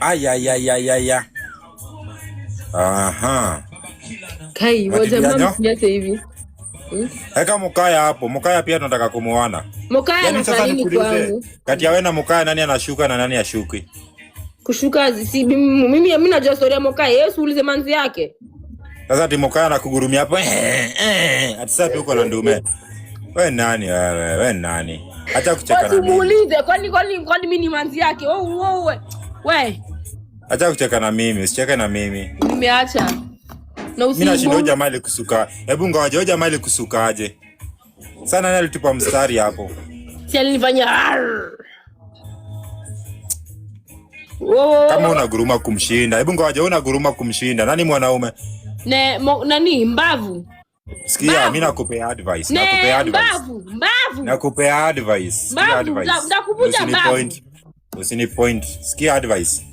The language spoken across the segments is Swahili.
Aya. Aha. Kai, waje mama msinyate hivi. Eka Mukaya hapo. Mukaya pia tunataka kumuona. Mukaya anafanya nini kwangu? Kati ya wewe na Mukaya nani anashuka na nani ashuki? Kushuka si mimi najua story ya Mukaya. Yesu ulize manzi yake. Sasa ati Mukaya anakugurumia hapo. Ati sasa uko na ndume. Wewe nani wewe? Wewe nani? Acha kucheka na mimi. Muulize kwani mimi ni manzi yake. Wewe. Acha kucheka na mimi, usicheke na mimi. Nimeacha. Na mimi nashinda jamaa ile kusuka. Hebu ngoja jamaa ile kusuka aje. Sana nani alitupa mstari hapo? Si alinifanya kama unaguruma kumshinda. Hebu ngoja unaguruma kumshinda. Nani mwanaume? Nani mbavu? Sikia, mimi nakupea advice. Nakupea advice. Ndakuvuja mbavu. Usini point. Sikia advice.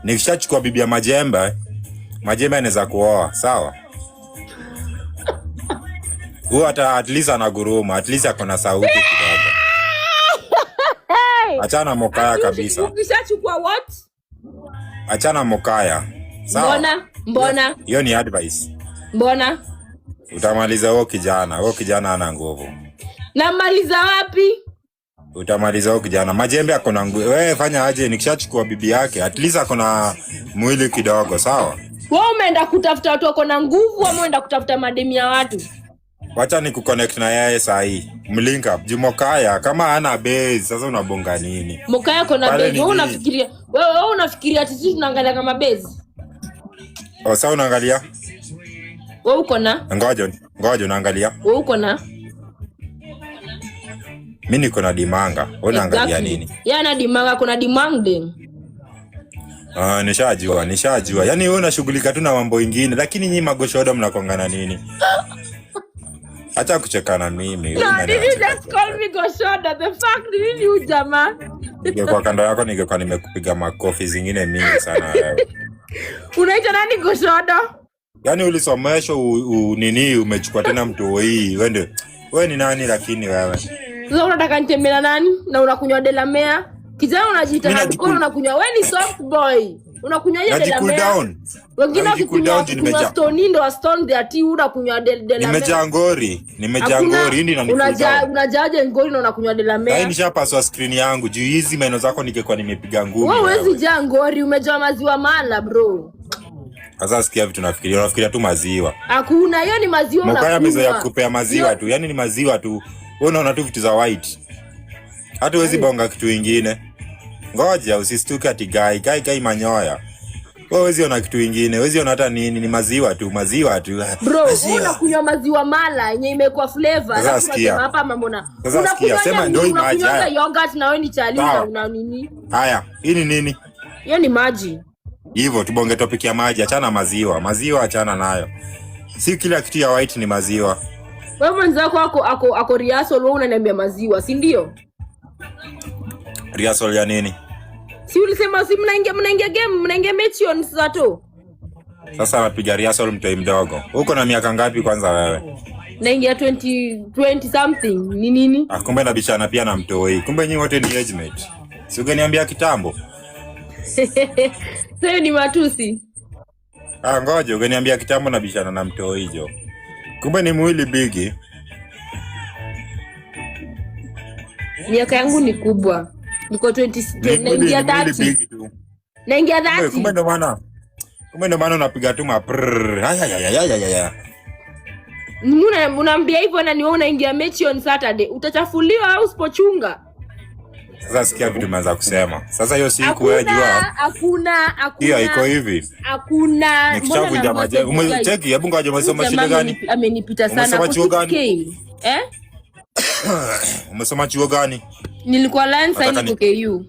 Nikishachukua bibi ya Majembe anaweza kuoa, sawa? Huyo at least anaguruma, at least akona sauti kidogo. Achana Mukaya kabisa. Ukishachukua what? Achana Mukaya. Sawa? Mbona? Hiyo ni advice. Mbona? Utamaliza huo kijana ana nguvu. Namaliza wapi? Utamaliza huo kijana. Majembe akona nguvu. Wewe fanya aje nikishachukua bibi yake, at least akona mwili kidogo, sawa? Wewe umeenda kutafuta watu wako na nguvu au umeenda kutafuta mademi ya watu? Wacha ni kuconnect na yeye saa hii. Mlinka up. Mukaya kama ana base sasa unabonga nini? Mukaya kona base. Wewe unafikiria sisi tunaangalia kama base? Sasa unaangalia? Wewe uko na? Ngoja unaangalia? Wewe uko na? Mimi niko na dimanga. Wewe unaangalia nini? Yeye ana dimanga, kuna demanding. Nishajua. Yaani wewe unashughulika tu na mambo mengine, lakini nyinyi magoshoda mnakongana nini? Acha kucheka na mimi. No, did you just call me goshoda? The fact did you jamaa? Kwa kando yako ningekuwa nimekupiga makofi zingine mingi sana wewe. Unaita nani goshoda? Yaani ulisomeshwa nini umechukua tena mtu hii. Wewe ni nani lakini wewe? Sasa unataka nitembee na nani? Na unakunywa Delamere? Kijana unajiita hardcore unakunywa. Wewe ni soft boy. Unakunywa ile Delamere. Wengine wakikunywa Stone ndo Stone their tea unakunywa Delamere. Nimejaa ngori hii na nikuja. Unajaje ngori na unakunywa Delamere? Hii nishapaswa screen yangu. Juu hizi meno zako ningekuwa nimepiga ngumi. Wewe huwezi jaa ngori, umejaa maziwa mala bro. Sasa sikia vitu unafikiria tu maziwa. Hakuna, hiyo ni maziwa unakunywa. Mukaya amezoea kupea maziwa tu. Yaani ni maziwa tu. Wewe unaona tu vitu za white. Hata huwezi bonga kitu kingine. Ngoja usistuke ati gai manyoya. Wewe huwezi ona kitu kingine, huwezi ona hata nini, ni maziwa tu. Bro, unakunywa maziwa mala yenye imekuwa flavor. Hapa mambo na. Unakunywa sema ndio maji. Unakunywa yogurt na wewe ni chali una nini? Haya, hii ni nini? Hiyo ni maji. Hivyo tubonge topic ya maji, achana maziwa. Maziwa achana nayo. Si kila kitu ya white ni maziwa. Wewe mwanzako ako rehearsal, wewe unaniambia maziwa, si ndio? Rehearsal ya nini? Si ulisema si mnaingia game, mnaingia mechi on Sato. Sasa napiga rehearsal mtoi mdogo. Uko na miaka ngapi kwanza wewe? Naingia 20 something. Ni nini? Kumbe na bichana pia na mtoi. Kumbe nyinyi wote ni age mate. Si ungeniambia kitambo. Sasa ni matusi. Ngoja ungeniambia kitambo na bichana na mtoi jo. Kumbe ni mwili bigi. Miaka yangu ni kubwa. Niko 20 naingia 30. Naingia 30. Kumbe ndo maana unapiga tu maprrr. Aya. Unaambia hivyo na niwe unaingia mechi on Saturday. Utachafuliwa au usipochunga? Sasa sikia vitu umeanza kusema. Sasa hiyo siku wewe jua. Hakuna. Hiyo iko hivi. Hakuna. Nikishavunja maji. Umecheki hebu ngoja umesoma shule gani? Amenipita sana. Umesoma chuo gani? Eh? Umesoma chuo gani? Nilikuwa Lion Sign KU.